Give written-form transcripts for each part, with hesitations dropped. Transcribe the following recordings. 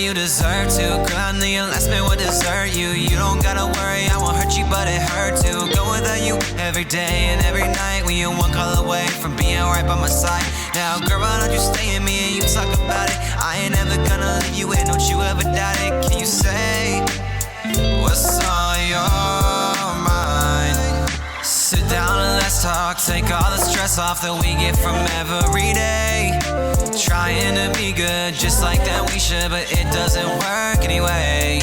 you deserve to. Girl, I know your last man would desert you. You don't gotta worry, I won't hurt you, but it hurt to go without you every day and every night. When you're one call away from being right by my side. Now, girl, why don't you stay in me and you talk about it? I ain't ever gonna leave you in, don't you ever doubt it. Can you say what's on your mind? Sit down and let's talk. Take all the stress off that we get from every day. Trying to be good just like that we should, but it doesn't work anyway.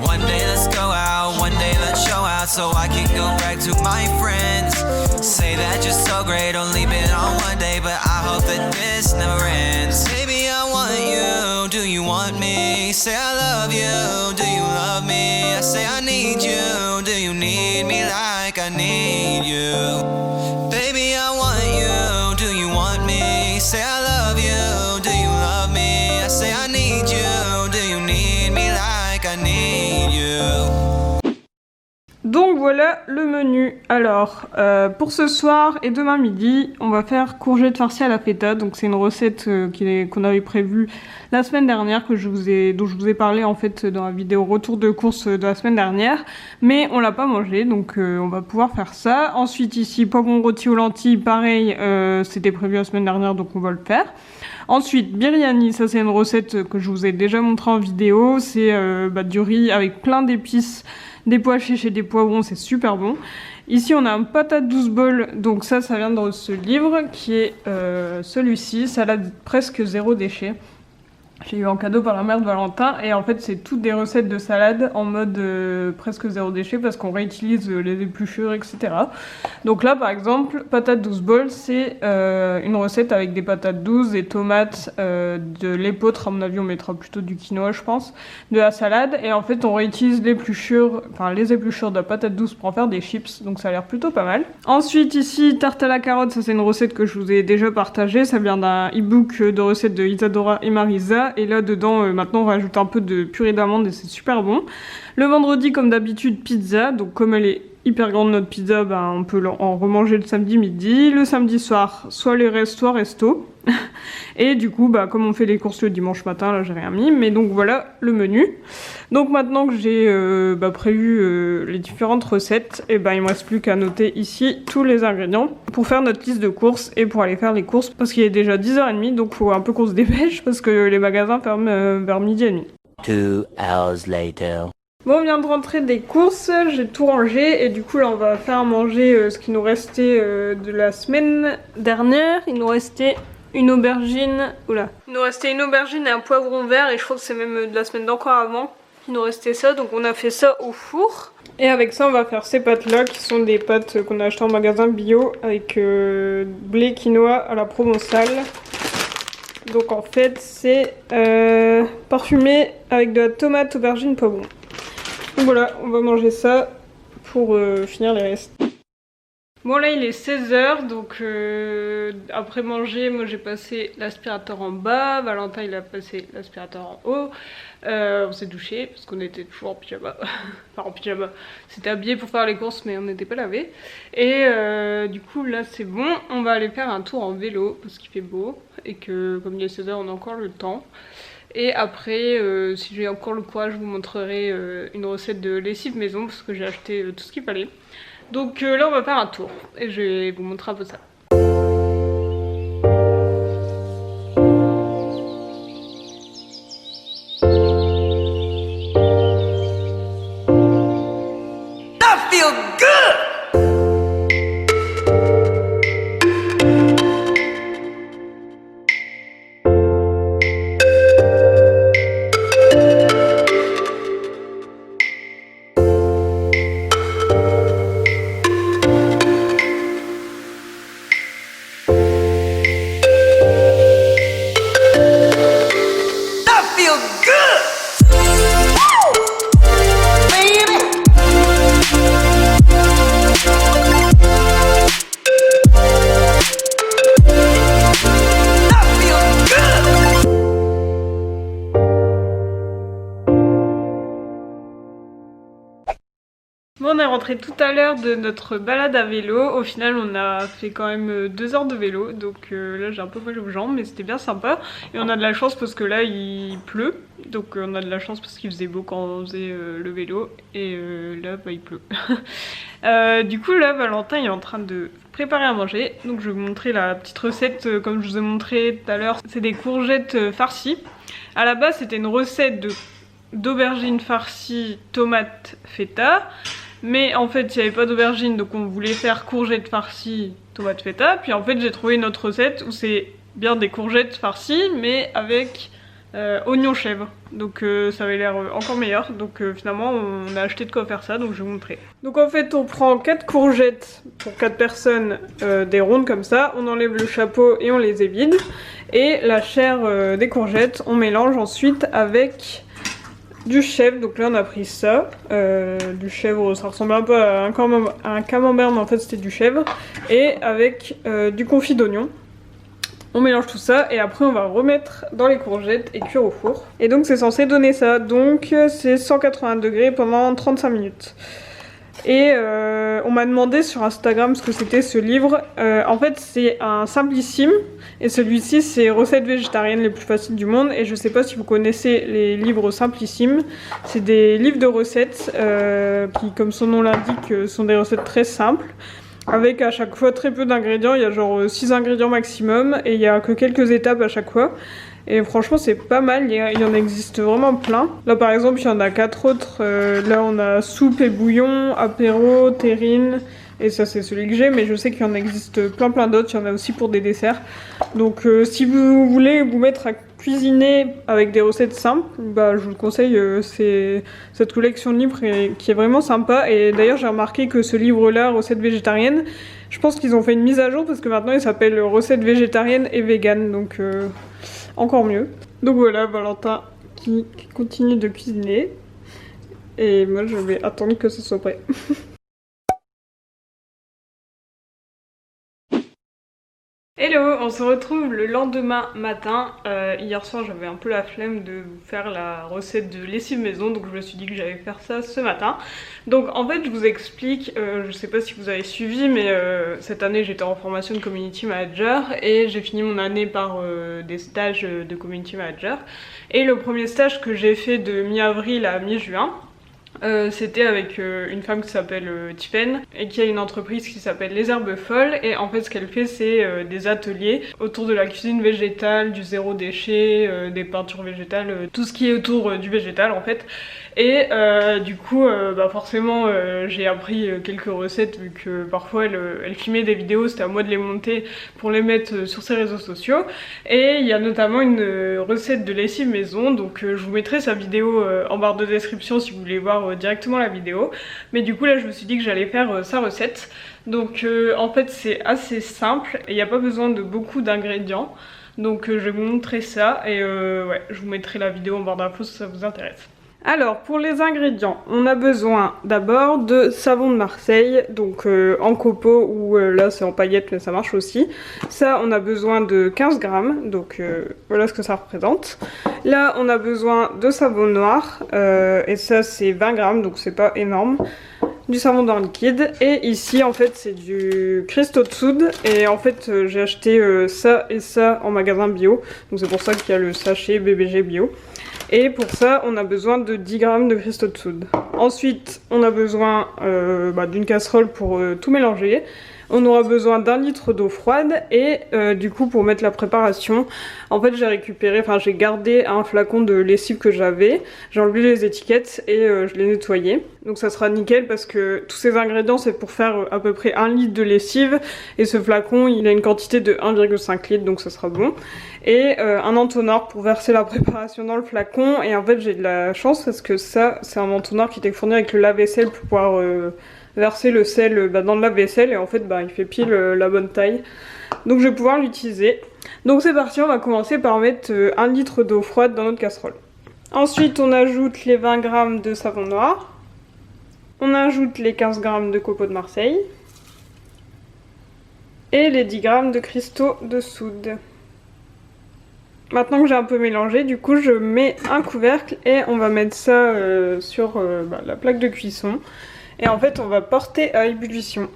One day let's go out, one day let's show out, so I can go back to my friends. Say that you're so great, only been on one day, but I hope that this never ends. Baby, I want you, do you want me? Say I love you, do you love me? I say I need you, do you need me like I need you? Baby, I want you, do you want me? Say I love you, do you love me? I say I need you, do you need me like I need you? Donc voilà le menu. Alors, pour ce soir et demain midi, on va faire courgettes farcies à la feta. Donc c'est une recette qu'on avait prévue la semaine dernière, dont je vous ai parlé en fait dans la vidéo retour de course de la semaine dernière. Mais on l'a pas mangé, donc on va pouvoir faire ça. Ensuite ici, poivron rôti aux lentilles, pareil, c'était prévu la semaine dernière, donc on va le faire. Ensuite, biryani, ça c'est une recette que je vous ai déjà montré en vidéo. C'est du riz avec plein d'épices, des pois chiches et des poivrons, c'est super bon. Ici on a un patate douce bol, donc ça vient de ce livre qui est celui-ci, salade presque zéro déchet. J'ai eu en cadeau par la mère de Valentin et en fait c'est toutes des recettes de salade en mode presque zéro déchet parce qu'on réutilise les épluchures, etc. Donc là par exemple, patate douce bol, c'est une recette avec des patates douces, des tomates, de l'épeautre, à mon avis on mettra plutôt du quinoa je pense, de la salade et en fait on réutilise les épluchures de la patate douce pour en faire des chips, donc ça a l'air plutôt pas mal. Ensuite ici, tarte à la carotte, ça c'est une recette que je vous ai déjà partagée, ça vient d'un e-book de recettes de Isadora et Marisa. Et là dedans maintenant on rajoute un peu de purée d'amande et c'est super bon. Le vendredi comme d'habitude pizza, donc comme elle est hyper grande notre pizza, on peut en remanger le samedi midi. Le samedi soir soit les restos, soit resto. Et du coup comme on fait les courses le dimanche matin, là j'ai rien mis, mais donc voilà le menu. Donc maintenant que j'ai prévu les différentes recettes, et il me reste plus qu'à noter ici tous les ingrédients pour faire notre liste de courses et pour aller faire les courses parce qu'il est déjà 10h30, donc faut un peu qu'on se dépêche parce que les magasins ferment vers midi et demi. 2 hours later. Bon, on vient de rentrer des courses, j'ai tout rangé et du coup là on va faire manger ce qui nous restait de la semaine dernière. Il nous restait une aubergine, il nous restait une aubergine et un poivron vert et je crois que c'est même de la semaine d'encore avant. Il nous restait ça, donc on a fait ça au four. Et avec ça on va faire ces pâtes là qui sont des pâtes qu'on a achetées en magasin bio avec blé quinoa à la provençale. Donc en fait c'est parfumé avec de la tomate, aubergine, poivron. Donc voilà, on va manger ça pour finir les restes. Bon là il est 16h, donc après manger, moi j'ai passé l'aspirateur en bas, Valentin il a passé l'aspirateur en haut. On s'est douché parce qu'on était toujours en pyjama, enfin en pyjama, c'était habillé pour faire les courses mais on n'était pas lavé. Et du coup là c'est bon, on va aller faire un tour en vélo parce qu'il fait beau et que comme il est 16h on a encore le temps. Et après, si j'ai encore le courage, je vous montrerai une recette de lessive maison parce que j'ai acheté tout ce qu'il fallait. Donc là, on va faire un tour et je vais vous montrer un peu ça. on est rentré tout à l'heure de notre balade à vélo. Au final, on a fait quand même 2 heures de vélo. Donc là, j'ai un peu mal aux jambes, mais c'était bien sympa. Et on a de la chance parce que là, il pleut. Donc on a de la chance parce qu'il faisait beau quand on faisait le vélo. Et là, bah, il pleut. Du coup, là, Valentin il est en train de préparer à manger. Donc je vais vous montrer la petite recette comme je vous ai montré tout à l'heure. C'est des courgettes farcies. À la base, c'était une recette d'aubergines farcies, tomates, feta. Mais en fait, il n'y avait pas d'aubergine, donc on voulait faire courgettes farcies, tomates, feta. Puis en fait, j'ai trouvé une autre recette où c'est bien des courgettes farcies, mais avec oignons chèvre. Donc ça avait l'air encore meilleur. Donc finalement, on a acheté de quoi faire ça, donc je vais vous montrer. Donc en fait, on prend 4 courgettes pour 4 personnes, des rondes comme ça. On enlève le chapeau et on les évide. Et la chair des courgettes, on mélange ensuite avec du chèvre. Donc là on a pris ça, du chèvre, ça ressemble un peu à un camembert mais en fait c'était du chèvre. Et avec du confit d'oignon. On mélange tout ça et après on va remettre dans les courgettes et cuire au four. Et donc c'est censé donner ça, donc c'est 180 degrés pendant 35 minutes. Et on m'a demandé sur Instagram ce que c'était ce livre. En fait c'est un simplissime et celui-ci c'est recettes végétariennes les plus faciles du monde. Et je sais pas si vous connaissez les livres simplissimes. C'est des livres de recettes qui, comme son nom l'indique, sont des recettes très simples. Avec à chaque fois très peu d'ingrédients, il y a genre 6 ingrédients maximum et il y a que quelques étapes à chaque fois. Et franchement c'est pas mal, il y en existe vraiment plein. Là par exemple il y en a 4 autres, là on a soupe et bouillon, apéro, terrine, et ça c'est celui que j'ai, mais je sais qu'il y en existe plein d'autres, il y en a aussi pour des desserts. Donc si vous voulez vous mettre à cuisiner avec des recettes simples, bah je vous le conseille, c'est cette collection de livres qui est vraiment sympa. Et d'ailleurs j'ai remarqué que ce livre là, recettes végétariennes, je pense qu'ils ont fait une mise à jour parce que maintenant il s'appelle recettes végétariennes et vegan, donc encore mieux. Donc voilà, Valentin qui continue de cuisiner et moi je vais attendre que ce soit prêt. Hello, on se retrouve le lendemain matin. Hier soir j'avais un peu la flemme de vous faire la recette de lessive maison, donc je me suis dit que j'allais faire ça ce matin. Donc en fait je vous explique, je sais pas si vous avez suivi, mais cette année j'étais en formation de community manager et j'ai fini mon année par des stages de community manager. Et le premier stage que j'ai fait de mi-avril à mi-juin, c'était avec une femme qui s'appelle Tiffen et qui a une entreprise qui s'appelle Les Herbes Folles. Et en fait ce qu'elle fait c'est des ateliers autour de la cuisine végétale, du zéro déchet, des peintures végétales, tout ce qui est autour du végétal en fait. Et du coup bah forcément j'ai appris quelques recettes vu que parfois elle filmait des vidéos, c'était à moi de les monter pour les mettre sur ses réseaux sociaux. Et il y a notamment une recette de lessive maison, donc je vous mettrai sa vidéo en barre de description si vous voulez voir directement la vidéo. Mais du coup là je me suis dit que j'allais faire sa recette. Donc en fait c'est assez simple et il n'y a pas besoin de beaucoup d'ingrédients. Donc je vais vous montrer ça et ouais, je vous mettrai la vidéo en barre d'infos si ça vous intéresse. Alors pour les ingrédients, on a besoin d'abord de savon de Marseille, donc en copeaux ou là c'est en paillettes mais ça marche aussi. Ça on a besoin de 15 grammes, donc voilà ce que ça représente. Là on a besoin de savon noir et ça c'est 20 grammes donc c'est pas énorme. Du savon noir liquide et ici en fait c'est du cristaux de soude et en fait j'ai acheté ça et ça en magasin bio, donc c'est pour ça qu'il y a le sachet BBG bio. Et pour ça on a besoin de 10 grammes de cristaux de soude. Ensuite on a besoin d'une casserole pour tout mélanger. On aura besoin d'1 litre d'eau froide et du coup pour mettre la préparation, en fait j'ai gardé un flacon de lessive que j'avais, j'ai enlevé les étiquettes et je l'ai nettoyé. Donc ça sera nickel parce que tous ces ingrédients c'est pour faire à peu près 1 litre de lessive et ce flacon il a une quantité de 1,5 litre donc ça sera bon. Et un entonnoir pour verser la préparation dans le flacon et en fait j'ai de la chance parce que ça c'est un entonnoir qui était fourni avec le lave-vaisselle pour pouvoir verser le sel dans le lave-vaisselle et en fait il fait pile la bonne taille. Donc je vais pouvoir l'utiliser. Donc c'est parti, on va commencer par mettre 1 litre d'eau froide dans notre casserole. Ensuite on ajoute les 20 grammes de savon noir. On ajoute les 15 grammes de copeaux de Marseille. Et les 10 grammes de cristaux de soude. Maintenant que j'ai un peu mélangé, du coup je mets un couvercle et on va mettre ça sur la plaque de cuisson. Et en fait on va porter à ébullition.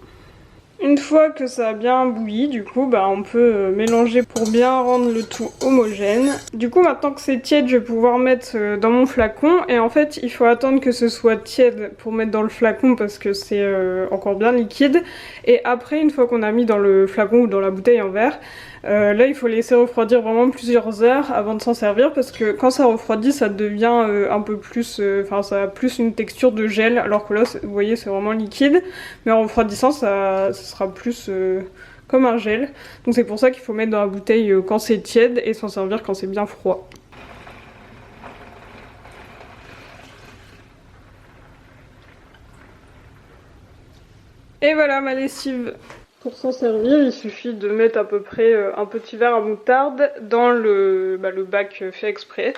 Une fois que ça a bien bouilli, du coup, on peut mélanger pour bien rendre le tout homogène. Du coup, maintenant que c'est tiède, je vais pouvoir mettre dans mon flacon. Et en fait, il faut attendre que ce soit tiède pour mettre dans le flacon parce que c'est encore bien liquide. Et après, une fois qu'on a mis dans le flacon ou dans la bouteille en verre, là, il faut laisser refroidir vraiment plusieurs heures avant de s'en servir parce que quand ça refroidit, ça devient un peu plus... Enfin, ça a plus une texture de gel, alors que là, vous voyez, c'est vraiment liquide. Mais en refroidissant, ça sera plus comme un gel. Donc c'est pour ça qu'il faut mettre dans la bouteille quand c'est tiède et s'en servir quand c'est bien froid. Et voilà ma lessive. Pour s'en servir, il suffit de mettre à peu près un petit verre à moutarde dans le bac fait exprès.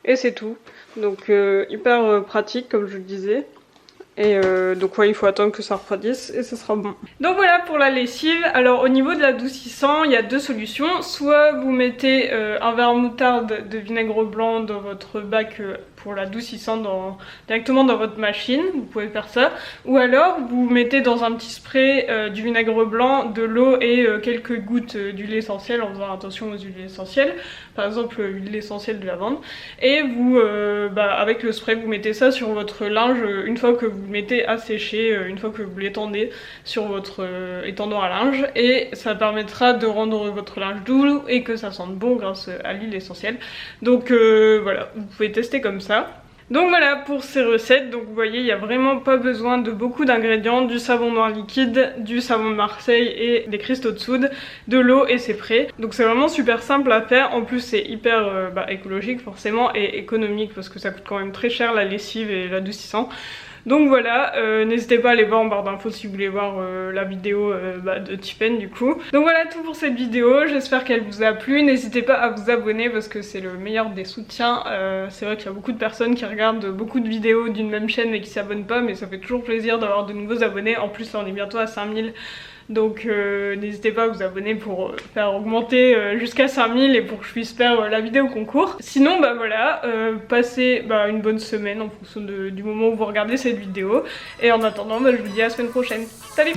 Et c'est tout. Donc hyper pratique comme je le disais. Et donc ouais, il faut attendre que ça refroidisse et ce sera bon. Donc voilà pour la lessive. Alors au niveau de l'adoucissant, il y a deux solutions. Soit vous mettez un verre moutarde de vinaigre blanc dans votre bac pour l'adoucissant directement dans votre machine, vous pouvez faire ça. Ou alors vous mettez dans un petit spray du vinaigre blanc, de l'eau et quelques gouttes d'huile essentielle en faisant attention aux huiles essentielles. Par exemple l'huile essentielle de lavande. Et vous, avec le spray, vous mettez ça sur votre linge une fois que vous le mettez à sécher, une fois que vous l'étendez sur votre étendard à linge. Et ça permettra de rendre votre linge doux et que ça sente bon grâce à l'huile essentielle. Donc voilà, vous pouvez tester comme ça. Donc voilà pour ces recettes. Donc vous voyez, il n'y a vraiment pas besoin de beaucoup d'ingrédients, du savon noir liquide, du savon de Marseille et des cristaux de soude, de l'eau et c'est prêt. Donc c'est vraiment super simple à faire. En plus c'est hyper écologique forcément et économique parce que ça coûte quand même très cher la lessive et l'adoucissant. Donc voilà, n'hésitez pas à aller voir en barre d'infos si vous voulez voir la vidéo de Tiffen du coup. Donc voilà tout pour cette vidéo, j'espère qu'elle vous a plu. N'hésitez pas à vous abonner parce que c'est le meilleur des soutiens. C'est vrai qu'il y a beaucoup de personnes qui regardent beaucoup de vidéos d'une même chaîne mais qui s'abonnent pas, mais ça fait toujours plaisir d'avoir de nouveaux abonnés. En plus là on est bientôt à 5000. Donc n'hésitez pas à vous abonner pour faire augmenter jusqu'à 5000 et pour que je puisse faire la vidéo concours. Sinon voilà, passez une bonne semaine en fonction du moment où vous regardez cette vidéo. Et en attendant, je vous dis à la semaine prochaine. Salut!